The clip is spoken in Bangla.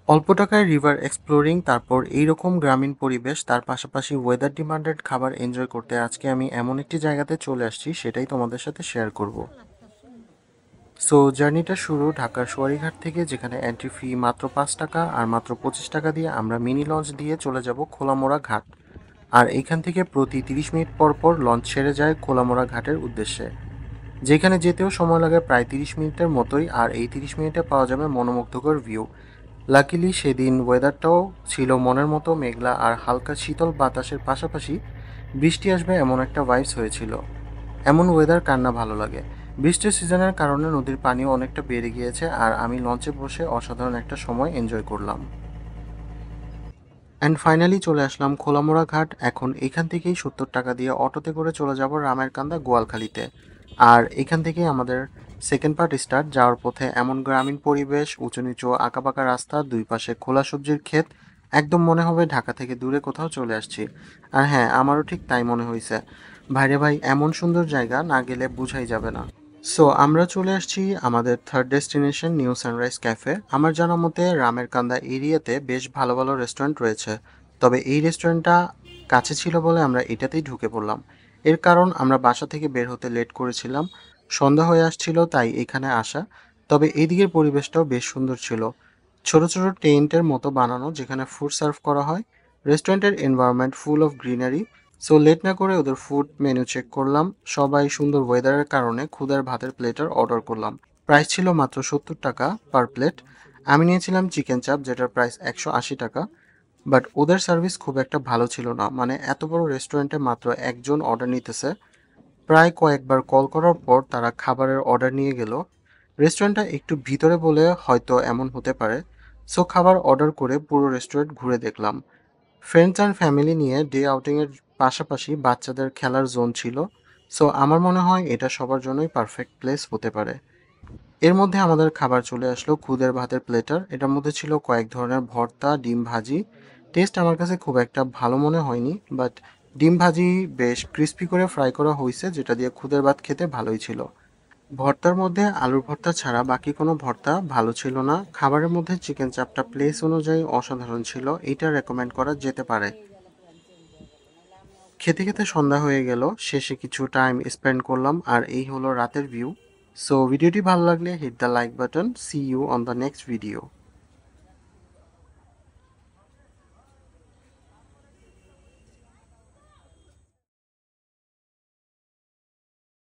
অল্প টাকায় রিভার এক্সপ্লোরিং, তারপর এইরকম গ্রামীণ পরিবেশ, তার পাশাপাশি ওয়েদার ডিমান্ডেড খাবার এনজয় করতে আজকে আমি এমন একটি জায়গাতে চলে আসছি, সেটাই তোমাদের সাথে শেয়ার করব। সো জার্নিটা শুরু ঢাকার সোয়ারীঘাট থেকে, যেখানে এন্ট্রি ফি মাত্র 5 টাকা, আর মাত্র 25 টাকা দিয়ে আমরা মিনি লঞ্চ দিয়ে চলে যাব খোলামোড়া ঘাট। আর এইখান থেকে প্রতি 30 মিনিট পর পর লঞ্চ ছেড়ে যায় খোলামোড়া ঘাটের উদ্দেশ্যে, যেখানে যেতেও সময় লাগে প্রায় 30 মিনিটের মতোই। আর এই 30 মিনিটে পাওয়া যাবে মনোমুগ্ধকর ভিউ। লাকিলি সেদিন ওয়েদারটাও ছিল মনের মতো মেঘলা, আর হালকা শীতল বাতাসের পাশাপাশি বৃষ্টি আসবে এমন একটা ভাইবস হয়েছিল। এমন ওয়েদার কার না ভালো লাগে। বৃষ্টির সিজনের কারণে নদীর পানিও অনেকটা বেড়ে গিয়েছে, আর আমি লঞ্চে বসে অসাধারণ একটা সময় এনজয় করলাম। অ্যান্ড ফাইনালি চলে আসলাম খোলামোড়া ঘাট। এখন এখান থেকেই 70 টাকা দিয়ে অটোতে করে চলে যাব রামেরকান্দা গোয়ালখালীতে। আর এখান থেকেই আমাদের সেকেন্ড পার্ট স্টার্ট। যাওয়ার পথে এমন গ্রামীণ পরিবেশ, উঁচু নিচু আঁকাবাঁকা রাস্তা, দুই পাশে খোলা সবজির ক্ষেত, একদম মনে হবে ঢাকা থেকে দূরে কোথাও চলে আসছি। আর হ্যাঁ, আমারও ঠিক তাই মনে হয়েছে। ভাইরে ভাই, এমন সুন্দর জায়গা না গেলে বুঝাই যাবে না। সো আমরা চলে আসছি আমাদের third destination new sunrise cafe. আমার জানা মতে রামের কান্দা এরিয়াতে বেশ ভালো ভালো রেস্টুরেন্ট রয়েছে, তবে এই রেস্টুরেন্টটা কাছে ছিল বলে আমরা এটাতেই ঢুকে পড়লাম। এর কারণ আমরা বাসা থেকে বের হতে লেট করেছিলাম, সন্ধ্যা হয়ে আসছিল, তাই এখানে আসা। তবে এইদিকের পরিবেশটাও বেশ সুন্দর ছিল, ছোট ছোট টেন্টের মতো বানানো, যেখানে ফুড সার্ভ করা হয়। রেস্টুরেন্টের environment full of greenery. So late না করে ওদের ফুড মেনু চেক করলাম। সবাই সুন্দর ওয়েদারের কারণে ক্ষুদার ভাতের প্লেটার অর্ডার করলাম। প্রাইস ছিল মাত্র 70 টাকা পার প্লেট। আমি নিয়েছিলাম চিকেন চাপ, যেটার প্রাইস 180 টাকা। বাট ওদের সার্ভিস খুব একটা ভালো ছিল না, মানে এত বড় রেস্টুরেন্টে মাত্র একজন অর্ডার নিতেছে। প্রায় কয়েকবার কল করার পর তারা খাবারের অর্ডার নিয়ে গেল। রেস্টুরেন্টটা একটু ভিতরে বলে হয়তো এমন হতে পারে। সো খাবার অর্ডার করে পুরো রেস্টুরেন্ট ঘুরে দেখলাম। ফ্রেন্ডস অ্যান্ড ফ্যামিলি নিয়ে ডে আউটিংয়ের পাশাপাশি বাচ্চাদের খেলার জোন ছিল। সো আমার মনে হয় এটা সবার জন্যই পারফেক্ট প্লেস হতে পারে। এর মধ্যে আমাদের খাবার চলে আসলো খুদের ভাতের প্লেটার। এটার মধ্যে ছিল কয়েক ধরনের ভর্তা, ডিম ভাজি। টেস্ট আমার কাছে খুব একটা ভালো মনে হয়নি, বাট ডিম ভাজি বেশ ক্রিস্পি করে ফ্রাই করা হয়েছে, যেটা দিয়ে খুদের ভাত খেতে ভালোই ছিল। ভর্তার মধ্যে আলুর ভর্তা ছাড়া বাকি কোনো ভর্তা ভালো ছিল না। খাবারের মধ্যে চিকেন চাপটা প্লেস অনুযায়ী অসাধারণ ছিল, এইটা রেকমেন্ড করা যেতে পারে। খেতে খেতে সন্ধ্যা হয়ে গেল, শেষে কিছু টাইম স্পেন্ড করলাম, আর এই হলো রাতের ভিউ। সো ভিডিওটি ভালো লাগলে hit the like button. See you on the next video.